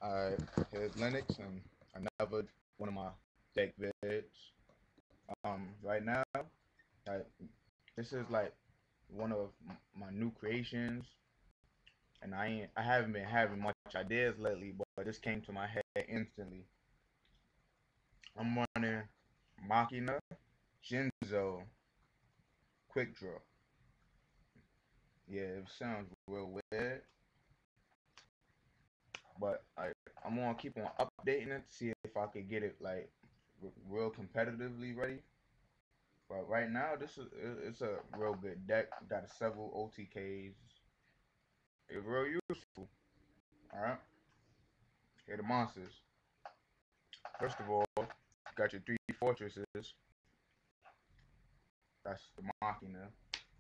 Alright, here's Linux and another one of my deck vids. Right now, like this is like one of my new creations, and I haven't been having much ideas lately, but this came to my head instantly. I'm running Machina Jinzo Quickdraw. Yeah, it sounds real weird, but I'm gonna keep on updating it to see if I could get it like real competitively ready. But right now, it's a real good deck. Got several OTKs. It's real useful. All right. Here are the monsters. First of all, you got your three fortresses. That's the Machina,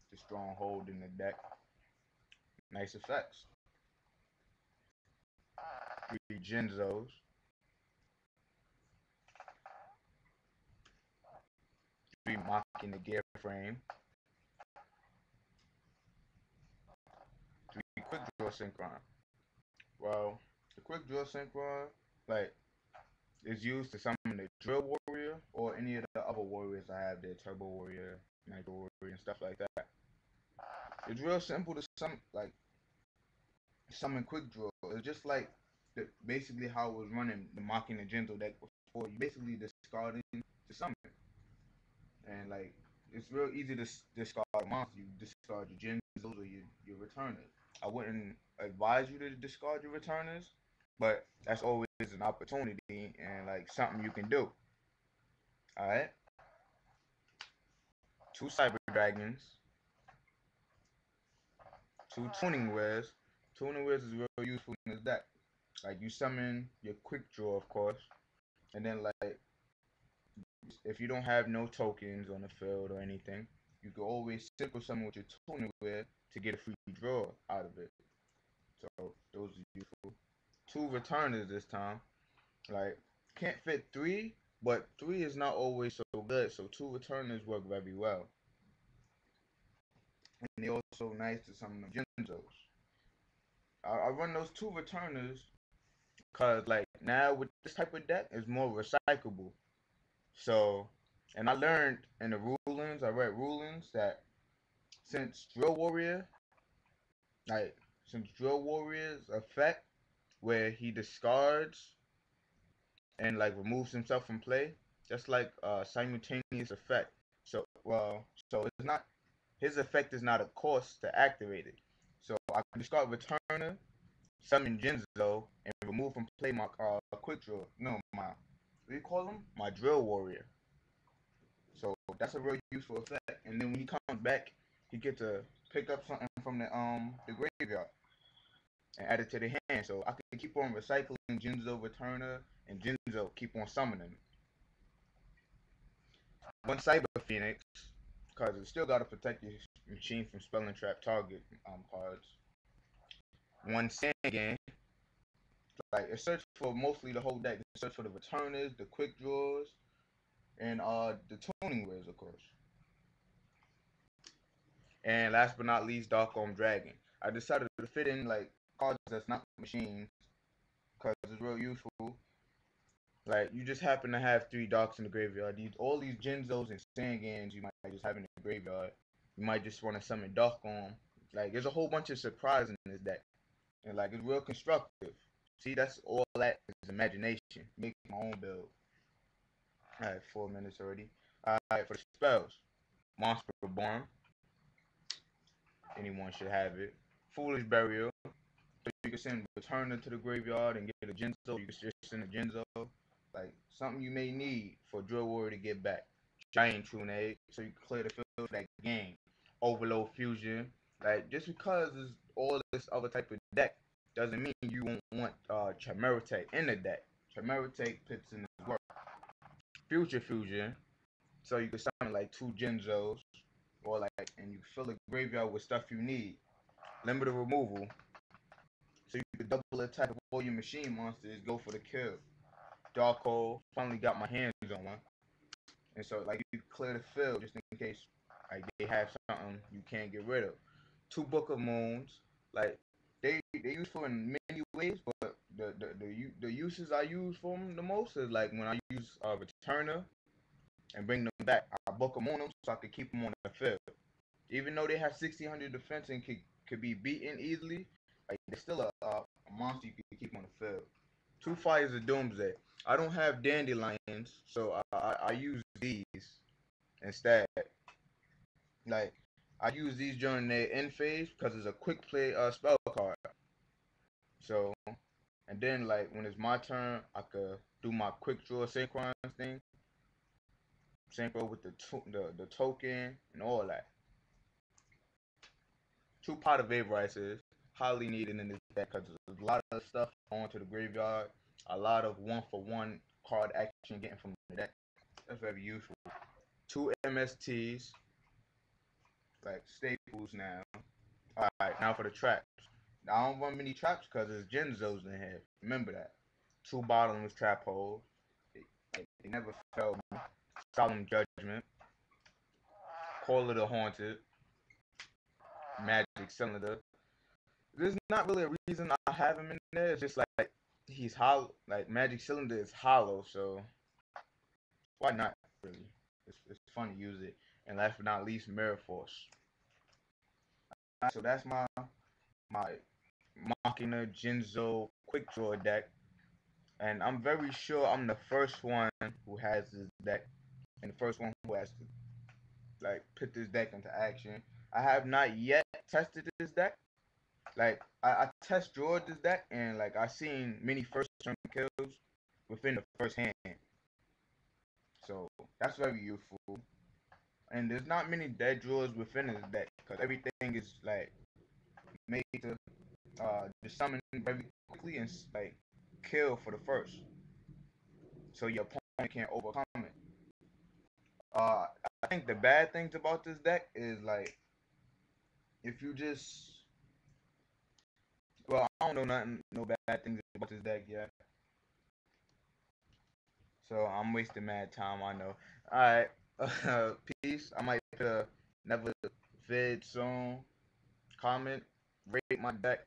the stronghold in the deck. Nice effects. Three Jinzos. Three Machina gear frame. Three quick draw synchron. Well, the quick draw synchron, like, is used to summon the drill warrior or any of the other warriors I have there, turbo warrior, nitro warrior, and stuff like that. It's real simple to summon quick draw. It's just like basically how I was running the Machina Jinzo deck before. You basically discarding to summon, and like it's real easy to discard a monster. You discard your Jinzos or your returners. I wouldn't advise you to discard your returners, but that's always an opportunity and like something you can do. All right, two Cyber Dragons, two Tuning Wares. Tuning Wares is real useful in this deck. Like you summon your quick draw, of course, and then like if you don't have no tokens on the field or anything, you can always circle summon with your tuning ware to get a free draw out of it. So those are useful. Two returners this time. Like can't fit three, but three is not always so good. So two returners work very well, and they also nice to summon the Jinzos. I run those two returners because like now with this type of deck it's more recyclable. So, and I learned in the rulings, I read rulings that since Drill Warrior, like, since Drill Warrior's effect, where he discards and, like, removes himself from play, that's like a simultaneous effect. So it's not, his effect is not a cost to activate it. So I can discard Returner, summon Jinzo, and remove from play my Quick Draw. No, what do you call him? My Drill Warrior. So that's a real useful effect. And then when he comes back, he gets to pick up something from the graveyard and add it to the hand. So I can keep on recycling Jinzo Returner and Jinzo keep on summoning. One Cyber Phoenix, because it still gotta protect your machine from spelling trap target cards. One Sandgan, like it search for mostly the whole deck. It search for the returners, the quick draws, and the tuning wares, of course. And last but not least, Dark Arm Dragon. I decided to fit in like cards that's not machines because it's real useful. Like you just happen to have three Darks in the graveyard. All these Jinzos and Sangans you might just have in the graveyard. You might just want to summon Dark Arm. Like there's a whole bunch of surprise in this deck, and like it's real constructive. See, that's all that is imagination. Make my own build. All right, 4 minutes already. All right, for the spells, Monster Reborn. Anyone should have it. Foolish Burial. So you can send Returner to the graveyard and get a Jinzo. You can just send a Jinzo. Like something you may need for Drill Warrior to get back. Giant Trunade, so you can clear the field for that game. Overload Fusion. Like just because it's all this other type of deck doesn't mean you won't want Chimeratech in the deck. Chimeratech puts in his work. Future Fusion. So you can summon like two Jinzos. Or like and you fill the graveyard with stuff you need. Limited removal. So you could double attack of all your machine monsters, go for the kill. Dark Hole, finally got my hands on one. And so like you clear the field just in case like they have something you can't get rid of. Two Book of Moons, like they useful in many ways, but uses I use for them the most is like when I use a returner and bring them back. I book them on them so I can keep them on the field. Even though they have 1600 defense and could be beaten easily, like they're still a monster you can keep on the field. Two fires of Doomsday. I don't have dandelions, so I use these instead. Like I use these during their end phase because it's a quick play spell card. So and then like when it's my turn, I could do my quick draw synchronize thing, synchro with the token and all that. Two pot of vaporizer is highly needed in this deck because there's a lot of stuff going to the graveyard, a lot of 1-for-1 card action getting from the deck. That's very useful. Two MSTs, like staples now. Alright, now for the traps. I don't run many traps because there's Jinzos in here. Remember that. Two bottomless trap holes. They never fail me. Solemn Judgment. Call of the Haunted. Magic Cylinder. There's not really a reason I have him in there. It's just like he's hollow. Like Magic Cylinder is hollow, so why not? Really, it's fun to use it. And last but not least, Mirror Force. So that's my Machina Jinzo quick draw deck, and I'm very sure I'm the first one who has this deck, and the first one who has to like put this deck into action. I have not yet tested this deck. Like I test drawed this deck and like I seen many first turn kills within the first hand. So that's very useful. And there's not many dead drawers within this deck because everything is like made to just summon very quickly and like kill for the first. So your opponent can't overcome it. I think the bad things about this deck is like if you just well, I don't know no bad things about this deck yet. So I'm wasting mad time, I know. Alright, peace. I might never vid soon. Comment, rate my deck.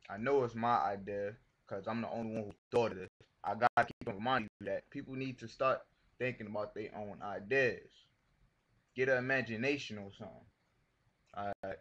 I know it's my idea because I'm the only one who thought of this. I gotta keep on reminding you that people need to start thinking about their own ideas. Get an imagination or something. Alright.